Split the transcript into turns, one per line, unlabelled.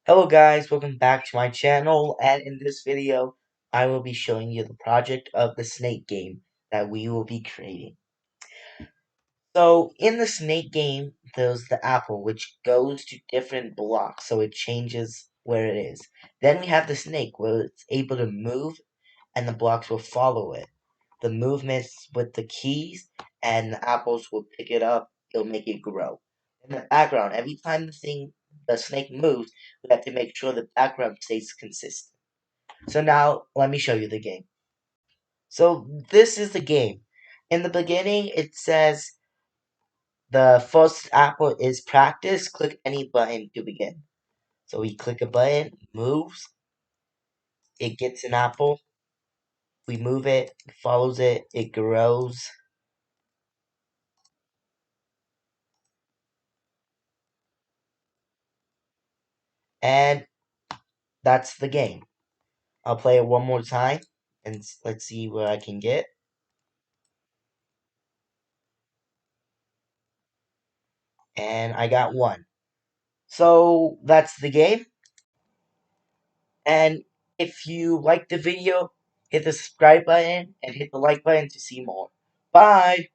Hello guys, welcome back to my channel, and in this video I will be showing you the project of the snake game that we will be creating. So in the snake game there's the apple which goes to different blocks, so it changes where it is. Then we have the snake where it's able to move and the blocks will follow it. The movements with the keys and the apples will pick it up, it'll make it grow. In the background, every time the snake moves, we have to make sure the background stays consistent. So now, let me show you the game. So this is the game. In the beginning, it says the first apple is practice. Click any button to begin. So we click a button, moves, it gets an apple. We move it, follows it, it grows. And that's the game. I'll play it one more time, and let's see where I can get. And I got one. So that's the game. And if you liked the video, hit the subscribe button and hit the like button to see more. Bye!